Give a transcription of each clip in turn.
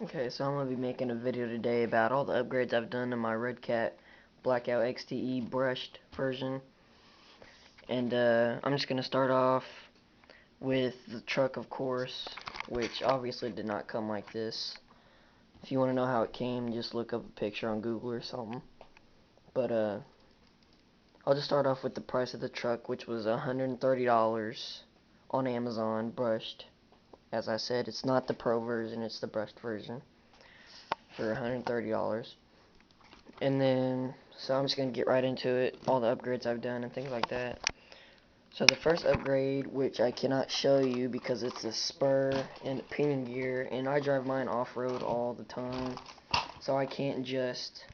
Okay, so I'm going to be making a video today about all the upgrades I've done to my Redcat Blackout XTE brushed version. And I'm just going to start off with the truck, of course, which obviously did not come like this. If you want to know how it came, just look up a picture on Google or something. But I'll just start off with the price of the truck, which was $130 on Amazon, brushed. As I said, it's not the pro version, it's the brushed version for $130. And then, so I'm just going to get right into it, all the upgrades I've done and things like that. So the first upgrade, which I cannot show you because it's a Spur and a Pinion gear, and I drive mine off-road all the time, so I can't just,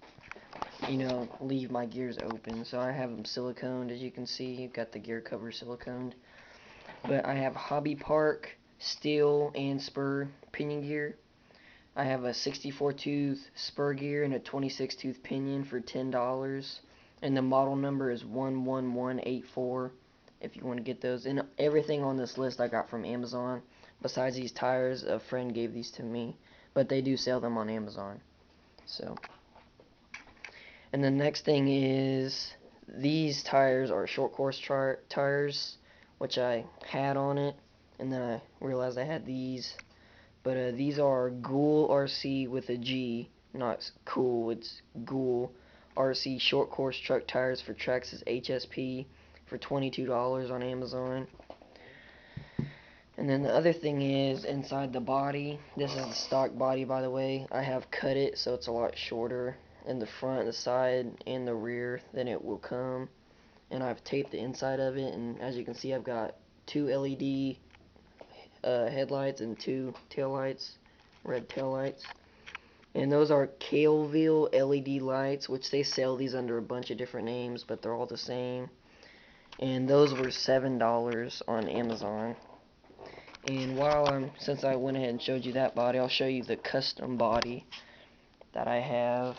leave my gears open. So I have them siliconed, as you can see. You've got the gear cover siliconed. But I have Hobbypark, steel, and Spur Pinion gear. I have a 64 tooth Spur gear and a 26 tooth Pinion for $10, and the model number is 11184 if you want to get those. And everything on this list I got from Amazon. Besides these tires, a friend gave these to me, but they do sell them on Amazon. So, and the next thing is these tires are short course tires, which I had on it, and then I realized I had these. But these are Gool RC with a G, not cool, it's Gool RC short course truck tires for Traxxas HSP for $22 on Amazon. And then the other thing is inside the body. This is the stock body, by the way. I have cut it so it's a lot shorter in the front, the side, and the rear than it will come. And I've taped the inside of it, and as you can see, I've got two LED headlights and two taillights, red taillights. And those are Kalevel LED lights, which they sell these under a bunch of different names, but they're all the same. And those were $7 on Amazon. And since I went ahead and showed you that body, I'll show you the custom body that I have,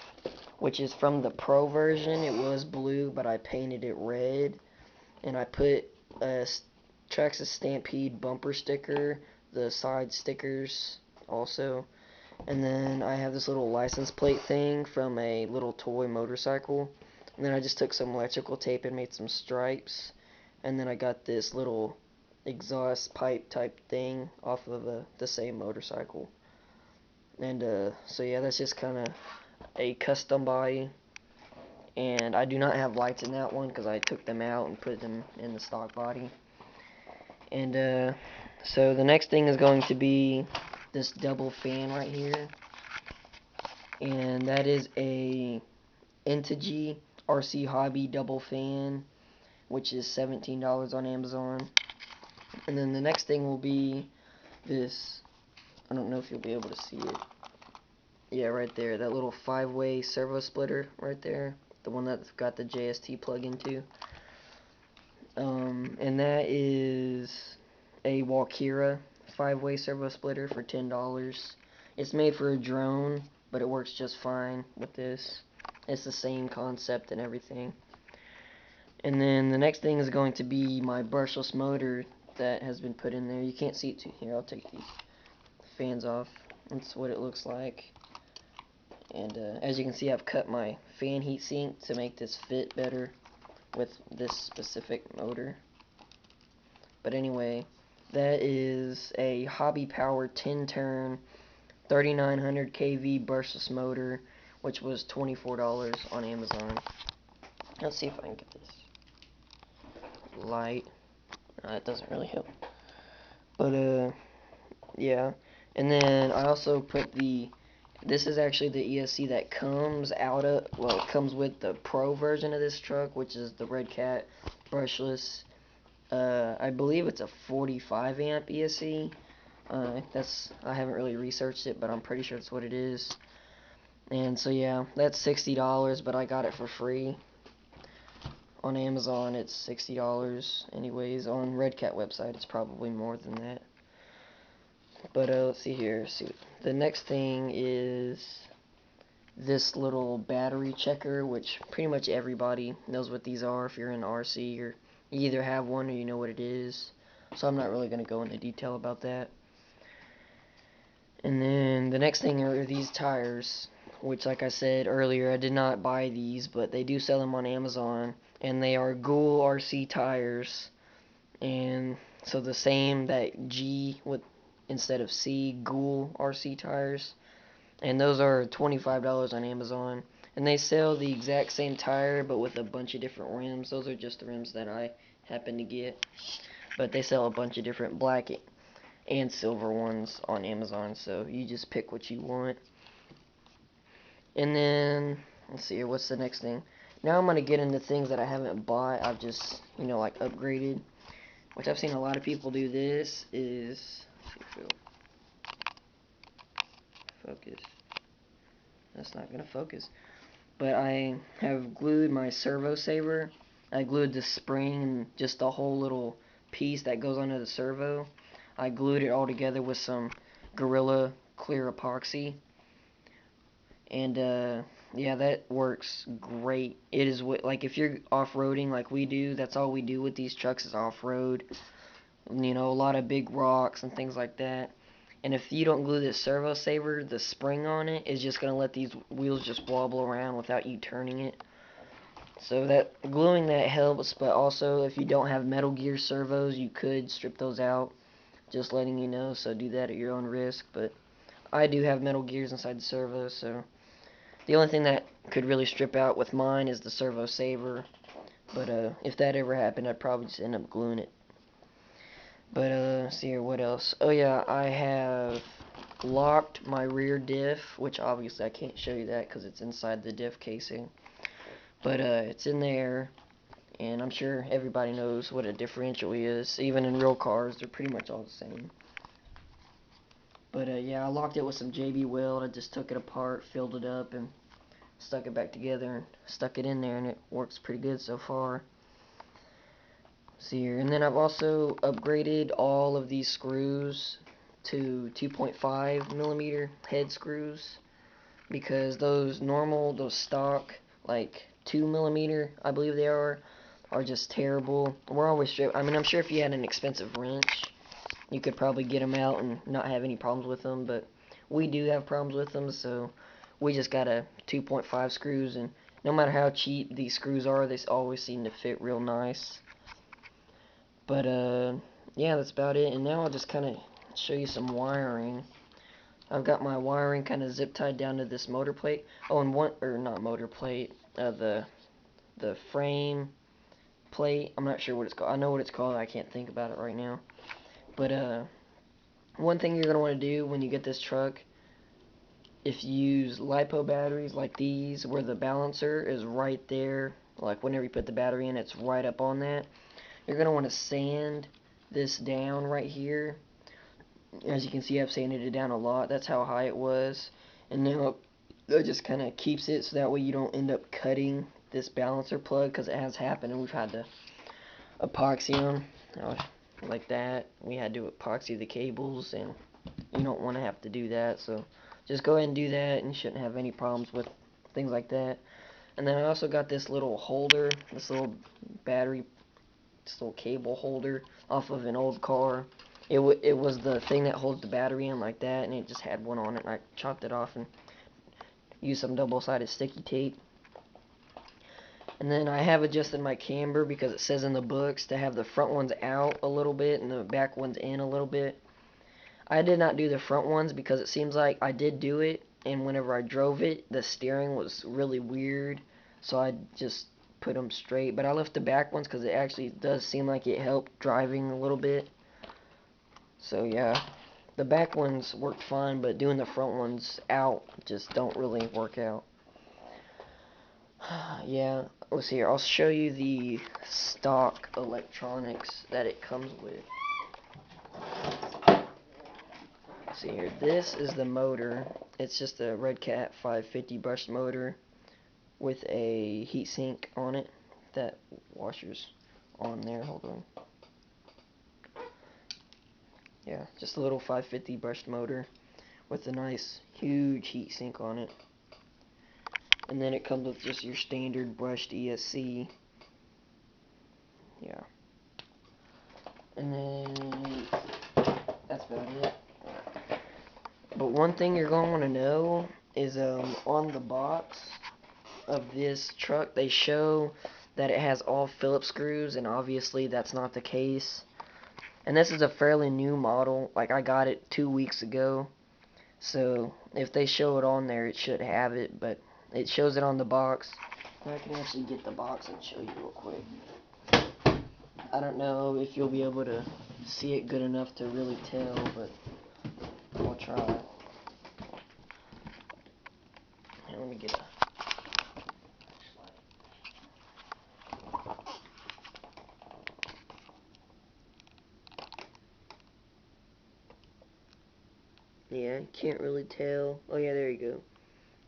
which is from the Pro version. It was blue, but I painted it red, and I put a Traxxas Stampede bumper sticker, the side stickers also, and then I have this little license plate thing from a little toy motorcycle, and then I just took some electrical tape and made some stripes, and then I got this little exhaust pipe type thing off of the same motorcycle. And so yeah, that's just kind of a custom body, and I do not have lights in that one because I took them out and put them in the stock body. And so the next thing is going to be this double fan right here, and that is a Intergy RC Hobby double fan, which is $17 on Amazon. And then the next thing will be this, I don't know if you'll be able to see it. Yeah, right there, that little 5-way servo splitter right there, the one that's got the JST plug into. And that is a Walkera 5-way servo splitter for $10. It's made for a drone, but it works just fine with this. It's the same concept and everything. And then the next thing is going to be my brushless motor that has been put in there. You can't see it too. Here, I'll take these fans off. That's what it looks like. And as you can see, I've cut my fan heatsink to make this fit better with this specific motor. But anyway, that is a Hobbypower 10-turn 3900 kV brushless motor, which was $24 on Amazon. Let's see if I can get this light. It doesn't really help. But yeah. And then I also put this is actually the ESC that comes it comes with the Pro version of this truck, which is the Redcat brushless. I believe it's a 45 amp ESC. I haven't really researched it, but I'm pretty sure that's what it is. And so yeah, that's $60, but I got it for free. On Amazon, it's $60 anyways. On Redcat website, it's probably more than that. But let's see here. The next thing is this little battery checker, which pretty much everybody knows what these are if you're in RC, or you either have one or you know what it is. So I'm not really going to go into detail about that. And then the next thing are these tires, which, like I said earlier, I did not buy these, but they do sell them on Amazon, and they are Gool RC tires. And so the same, that G with instead of C, Gool RC tires, and those are $25 on Amazon. And they sell the exact same tire, but with a bunch of different rims. Those are just the rims that I happen to get, but they sell a bunch of different black and silver ones on Amazon, so you just pick what you want. And then, let's see here, what's the next thing? Now I'm going to get into things that I haven't bought. I've just, like upgraded, which I've seen a lot of people do. This is, let's see if it'll focus. That's not going to focus. But I have glued my servo saver. I glued the spring and just the whole little piece that goes onto the servo. I glued it all together with some Gorilla clear epoxy. And yeah, that works great. It is like if you're off-roading like we do, that's all we do with these trucks is off-road. A lot of big rocks and things like that. And if you don't glue this servo saver, the spring on it is just going to let these wheels just wobble around without you turning it. So that gluing that helps, but also if you don't have Metal Gear servos, you could strip those out. Just letting you know, so do that at your own risk. But I do have Metal Gears inside the servos, so the only thing that could really strip out with mine is the servo saver. But if that ever happened, I'd probably just end up gluing it. But let's see here, what else? Oh yeah, I have locked my rear diff, which obviously I can't show you that because it's inside the diff casing. But it's in there, and I'm sure everybody knows what a differential is. Even in real cars, they're pretty much all the same. But yeah, I locked it with some JB Weld. I just took it apart, filled it up, and stuck it back together, and stuck it in there, and it works pretty good so far. See here, and then I've also upgraded all of these screws to 2.5 millimeter head screws, because those stock, like 2 millimeter, I believe they are just terrible. We're always I'm sure if you had an expensive wrench, you could probably get them out and not have any problems with them, but we do have problems with them, so we just got a 2.5 screws, and no matter how cheap these screws are, they always seem to fit real nice. But yeah, that's about it. And now I'll just kind of show you some wiring. I've got my wiring kind of zip tied down to this motor plate. Oh, and not motor plate, the frame plate. I'm not sure what it's called. I know what it's called, I can't think about it right now. But one thing you're going to want to do when you get this truck, if you use LiPo batteries like these, where the balancer is right there, like whenever you put the battery in, it's right up on that, you're going to want to sand this down right here. As you can see, I've sanded it down a lot. That's how high it was. And now that just kind of keeps it so that way you don't end up cutting this balancer plug, because it has happened and we've had to epoxy them like that. We had to epoxy the cables, and you don't want to have to do that, so just go ahead and do that, and you shouldn't have any problems with things like that. And then I also got this little holder, this little cable holder off of an old car. It was the thing that holds the battery in like that, and it just had one on it, and I chopped it off and used some double-sided sticky tape. And then I have adjusted my camber, because it says in the books to have the front ones out a little bit and the back ones in a little bit. I did not do the front ones because it seems like I did do it, and whenever I drove it, the steering was really weird, so I just put them straight. But I left the back ones because it actually does seem like it helped driving a little bit. So yeah, the back ones worked fine, but doing the front ones out just don't really work out. Yeah, let's see here. I'll show you the stock electronics that it comes with. See here, this is the motor. It's just a Redcat 550 brushed motor with a heatsink on it. That washer's on there. Hold on. Yeah, just a little 550 brushed motor with a nice huge heatsink on it. And then it comes with just your standard brushed ESC. Yeah. And then that's about it. But one thing you're going to want to know is on the box of this truck they show that it has all Phillips screws, and obviously that's not the case. And this is a fairly new model, like I got it 2 weeks ago, so if they show it on there it should have it, but it shows it on the box. I can actually get the box and show you real quick. I don't know if you'll be able to see it good enough to really tell, but I'll try. Here, let me get a... Yeah, you can't really tell. Oh yeah, there you go.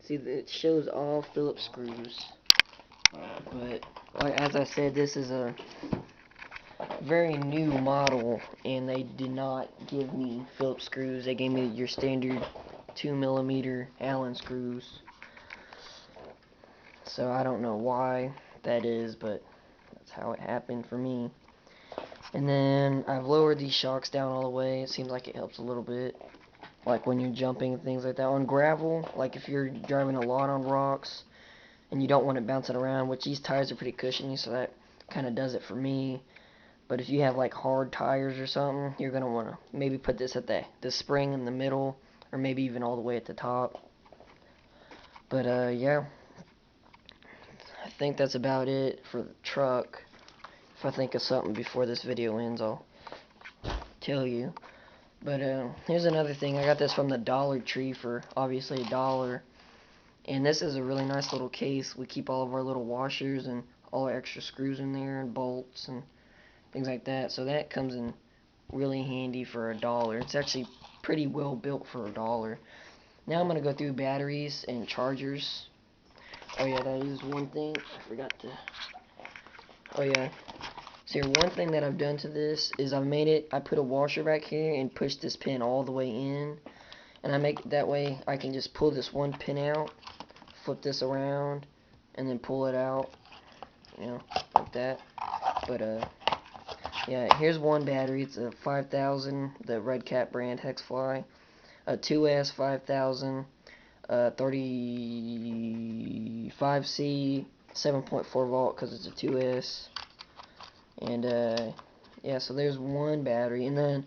See, it shows all Phillips screws. But, like, as I said, this is a very new model, and they did not give me Phillips screws. They gave me your standard 2mm Allen screws. So I don't know why that is, but that's how it happened for me. And then I've lowered these shocks down all the way. It seems like it helps a little bit, like when you're jumping and things like that. On gravel, like if you're driving a lot on rocks and you don't want it bouncing around, which these tires are pretty cushiony, so that kind of does it for me. But if you have like hard tires or something, you're going to want to maybe put this at the spring in the middle, or maybe even all the way at the top. But yeah, I think that's about it for the truck. If I think of something before this video ends, I'll tell you. But here's another thing. I got this from the Dollar Tree for obviously $1. And this is a really nice little case. We keep all of our little washers and all our extra screws in there and bolts and things like that. So that comes in really handy for $1. It's actually pretty well built for $1. Now I'm going to go through batteries and chargers. Oh yeah, that is one thing. I forgot to... Oh yeah. So here, one thing that I've done to this is I put a washer back here and push this pin all the way in. And I make it that way I can just pull this one pin out, flip this around, and then pull it out. You know, like that. But yeah, here's one battery. It's a 5000, the Redcat brand Hexfly. A 2S 5000, 35C, 7.4 volt because it's a 2S. And yeah, so there's one battery, and then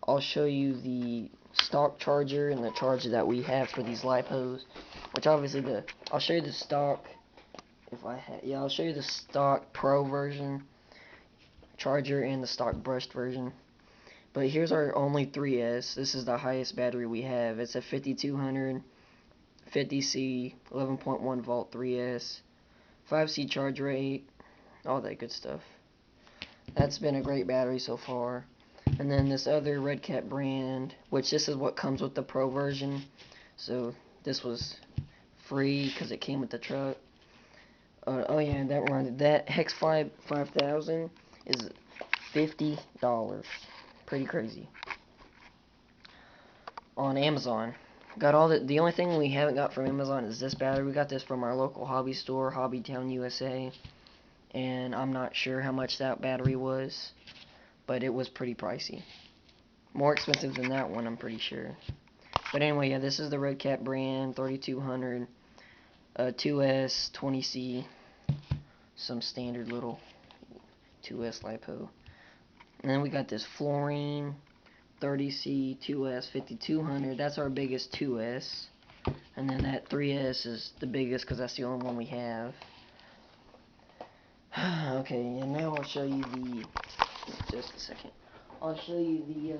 I'll show you the stock charger and the charger that we have for these lipos. Which obviously I'll show you the stock. I'll show you the stock Pro version charger and the stock brushed version. But here's our only 3S. This is the highest battery we have. It's a 5200 50C 11.1 volt 3S, 5C charge rate, all that good stuff. That's been a great battery so far. And then this other Redcat brand, which this is what comes with the Pro version. So this was free because it came with the truck. Oh yeah, that reminded, that Hexfly 5000 is $50. Pretty crazy. On Amazon. Got all the only thing we haven't got from Amazon is this battery. We got this from our local hobby store, Hobbytown, USA. And I'm not sure how much that battery was, but it was pretty pricey. More expensive than that one, I'm pretty sure. But anyway, yeah, this is the Redcat brand, 3200, 2S, 20C, some standard little 2S LiPo. And then we got this Fluorine 30C 2S 5200. That's our biggest 2S. And then that 3S is the biggest because that's the only one we have. Okay, and now I'll show you just a second. I'll show you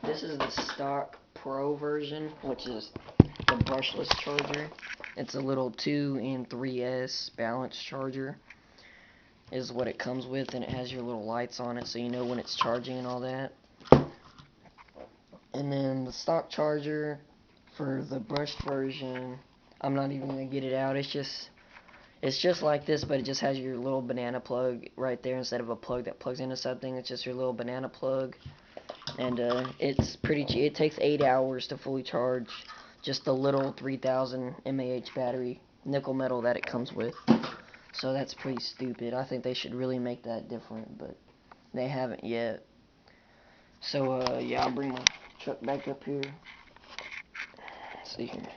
this is the stock Pro version, which is the brushless charger. It's a little 2 and 3S balanced charger is what it comes with, and it has your little lights on it so you know when it's charging and all that. And then the stock charger for the brushed version, I'm not even going to get it out. It's just like this, but it just has your little banana plug right there instead of a plug that plugs into something. It's just your little banana plug. And it's pretty cheap. It takes 8 hours to fully charge just the little 3000 mAh battery, nickel metal that it comes with. So that's pretty stupid. I think they should really make that different, but they haven't yet. So yeah, I'll bring my truck back up here. let's see here.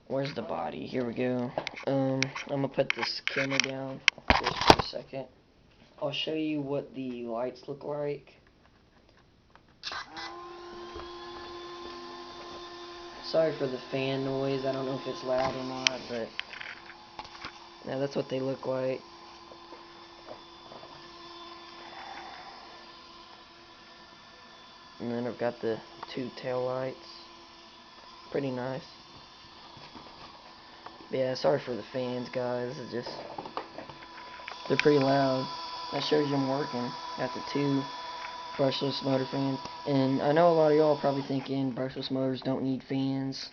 Where's the body? Here we go. I'm gonna put this camera down just for a second. I'll show you what the lights look like. Sorry for the fan noise. I don't know if it's loud or not, but yeah, that's what they look like. And then I've got the two tail lights. Pretty nice. But yeah, sorry for the fans, guys. It's just, they're pretty loud. That shows you I'm working. Got the two brushless motor fans. And I know a lot of y'all are probably thinking brushless motors don't need fans.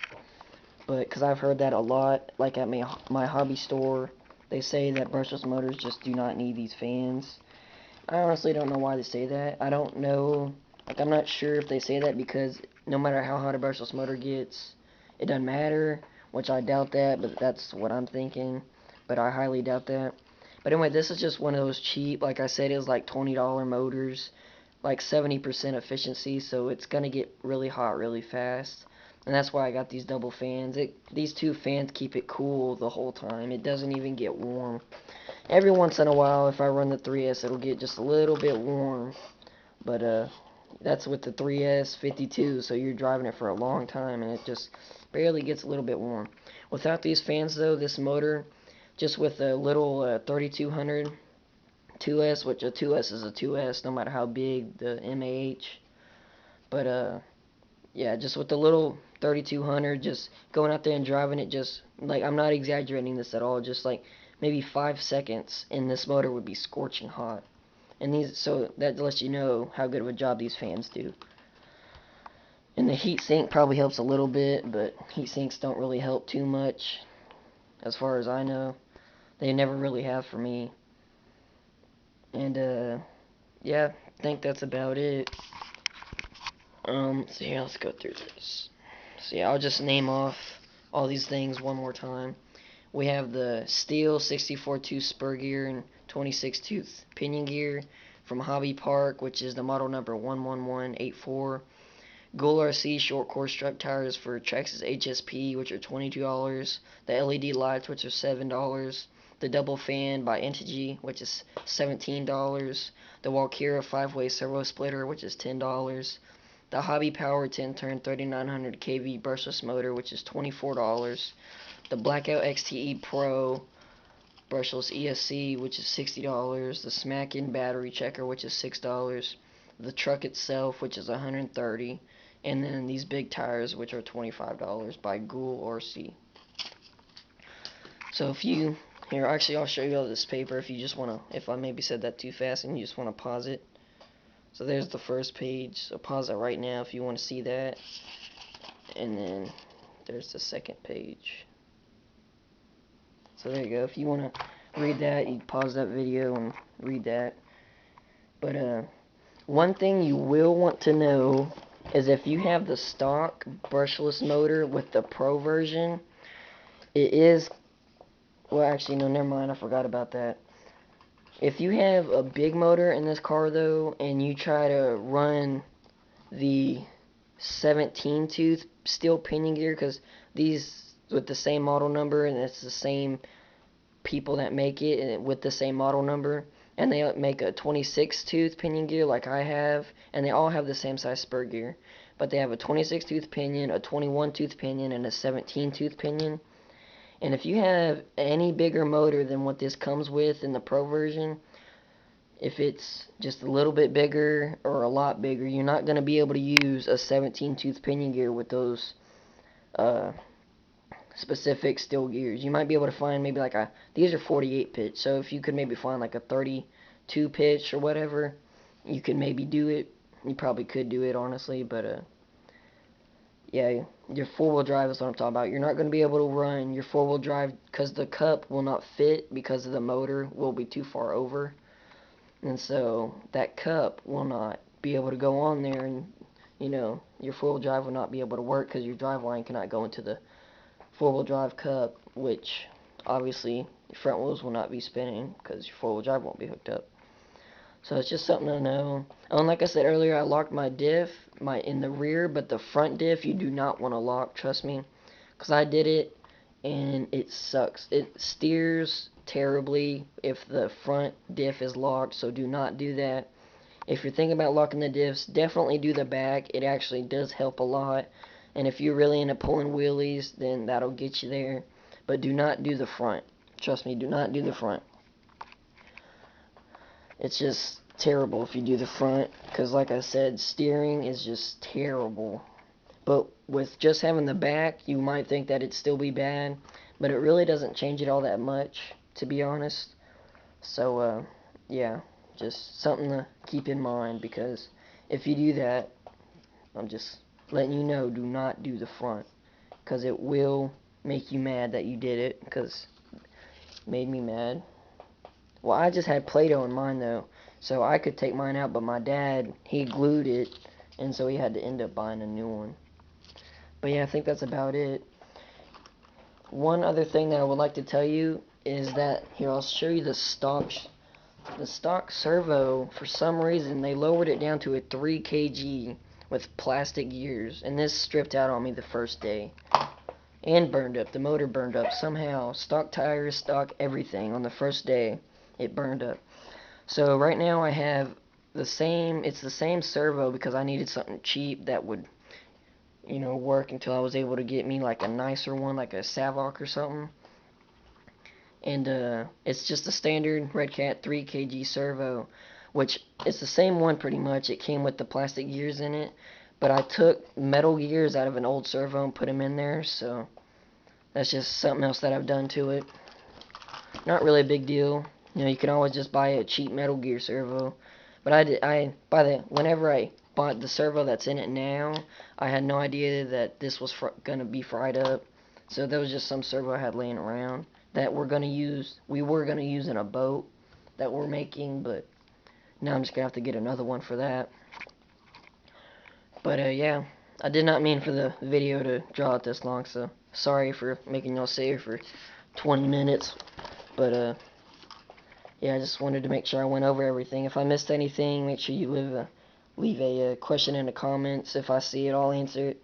But, because I've heard that a lot, like at my hobby store, they say that brushless motors just do not need these fans. I honestly don't know why they say that. I don't know. Like, I'm not sure if they say that because no matter how hot a brushless motor gets, it doesn't matter, which I doubt that, but that's what I'm thinking. But I highly doubt that. But anyway, this is just one of those cheap, like I said, it was like $20 motors, like 70% efficiency, so it's going to get really hot really fast. And that's why I got these double fans. These two fans keep it cool the whole time. It doesn't even get warm. Every once in a while, if I run the 3S, it'll get just a little bit warm. But, that's with the 3S 52, so you're driving it for a long time, and it just barely gets a little bit warm. Without these fans, though, this motor, just with a little 3200 2S, which a 2S is a 2S, no matter how big the MAH. But, yeah, just with the little 3200, just going out there and driving it, just, like, I'm not exaggerating this at all, just, like, maybe 5 seconds, and this motor would be scorching hot. And so that lets you know how good of a job these fans do. And the heat sink probably helps a little bit, but heat sinks don't really help too much, as far as I know. They never really have for me. And, yeah, I think that's about it. So yeah, let's go through this. So yeah, I'll just name off all these things one more time. We have the steel 64-tooth spur gear and 26-tooth pinion gear from Hobbypark, which is the model number 11184. Gool RC short course strut tires for Traxxas HSP, which are $22. The LED lights, which are $7. The double fan by Intergy, which is $17. The Walkera 5-way servo splitter, which is $10. The Hobbypower 10-turn 3900 kV brushless motor, which is $24. The Blackout XTE Pro brushless ESC, which is $60. The Smack-In battery checker, which is $6. The truck itself, which is $130. And then these big tires, which are $25 by Gool RC. So actually I'll show you all this paper if you just want to, if I maybe said that too fast and you just want to pause it. So there's the first page, so pause it right now if you want to see that. And then there's the second page. So there you go, if you want to read that, you pause that video and read that. But one thing you will want to know is if you have the stock brushless motor with the Pro version, it is, well actually no, never mind, I forgot about that. If you have a big motor in this car though, and you try to run the 17-tooth steel pinion gear, because these with the same model number, and it's the same people that make it and with the same model number, and they make a 26-tooth pinion gear like I have, and they all have the same size spur gear, but they have a 26-tooth pinion, a 21-tooth pinion, and a 17-tooth pinion. And if you have any bigger motor than what this comes with in the Pro version, if it's just a little bit bigger or a lot bigger, you're not going to be able to use a 17-tooth pinion gear with those specific steel gears. You might be able to find maybe like these are 48 pitch, so if you could maybe find like a 32 pitch or whatever, you could maybe do it. You probably could do it, honestly, but yeah, your four-wheel drive is what I'm talking about. You're not going to be able to run your four-wheel drive because the cup will not fit because of the motor will be too far over. And so that cup will not be able to go on there, and, you know, your four-wheel drive will not be able to work because your drive line cannot go into the four-wheel drive cup, which obviously your front wheels will not be spinning because your four-wheel drive won't be hooked up. So it's just something to know. Oh, and like I said earlier, I locked my diff in the rear, but the front diff you do not want to lock, trust me. Because I did it, and it sucks. It steers terribly if the front diff is locked, so do not do that. If you're thinking about locking the diffs, definitely do the back. It actually does help a lot. And if you're really into pulling wheelies, then that'll get you there. But do not do the front. Trust me, do not do the front. It's just terrible if you do the front, because like I said, steering is just terrible. But with just having the back, you might think that it'd still be bad, but it really doesn't change it all that much, to be honest. So, yeah, just something to keep in mind, because if you do that, I'm just letting you know, do not do the front, because it will make you mad that you did it, because it made me mad. Well, I just had Play-Doh in mine, though, so I could take mine out, but my dad, he glued it, and so he had to end up buying a new one. But yeah, I think that's about it. One other thing that I would like to tell you is that, here, I'll show you the stock servo. For some reason, they lowered it down to a 3 kg with plastic gears, and this stripped out on me the first day. And burned up. The motor burned up somehow. Stock tires, stock everything. On the first day, it burned up. So right now I have it's the same servo because I needed something cheap that would, work until I was able to get me like a nicer one, like a Savok or something. And it's just a standard Redcat 3 kg servo, which it's the same one pretty much. It came with the plastic gears in it, but I took metal gears out of an old servo and put them in there, so that's just something else that I've done to it. Not really a big deal. You can always just buy a cheap metal gear servo. But whenever I bought the servo that's in it now, I had no idea that this was gonna be fried up. So there was just some servo I had laying around that we were gonna use in a boat that we're making, but now I'm just gonna have to get another one for that. But yeah, I did not mean for the video to draw out this long, so sorry for making y'all sit here for 20 minutes. But yeah, I just wanted to make sure I went over everything. If I missed anything, make sure you leave a question in the comments. If I see it, I'll answer it.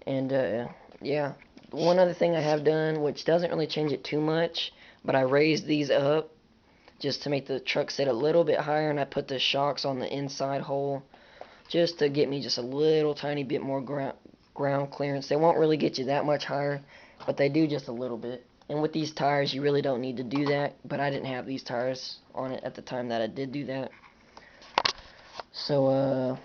And yeah, one other thing I have done, which doesn't really change it too much, but I raised these up just to make the truck sit a little bit higher, and I put the shocks on the inside hole just to get me just a little tiny bit more ground clearance. They won't really get you that much higher, but they do just a little bit. And with these tires, you really don't need to do that, but I didn't have these tires on it at the time that I did do that. So,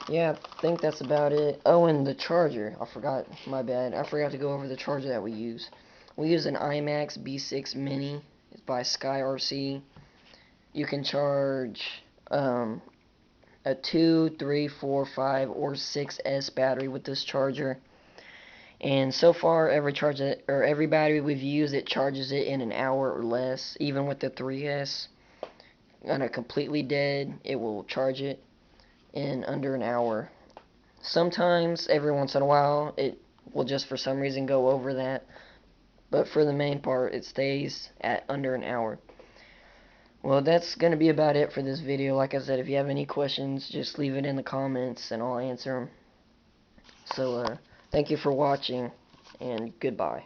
yeah, I think that's about it. Oh, and the charger. I forgot. My bad. I forgot to go over the charger that we use. We use an IMAX B6 Mini. It's by SkyRC. You can charge a 2, 3, 4, 5, or 6S battery with this charger. And so far, every battery we've used, it charges it in an hour or less. Even with the 3S, on a completely dead, it will charge it in under an hour. Sometimes, every once in a while, it will just for some reason go over that. But for the main part, it stays at under an hour. Well, that's going to be about it for this video. Like I said, if you have any questions, just leave it in the comments and I'll answer them. So, thank you for watching, and goodbye.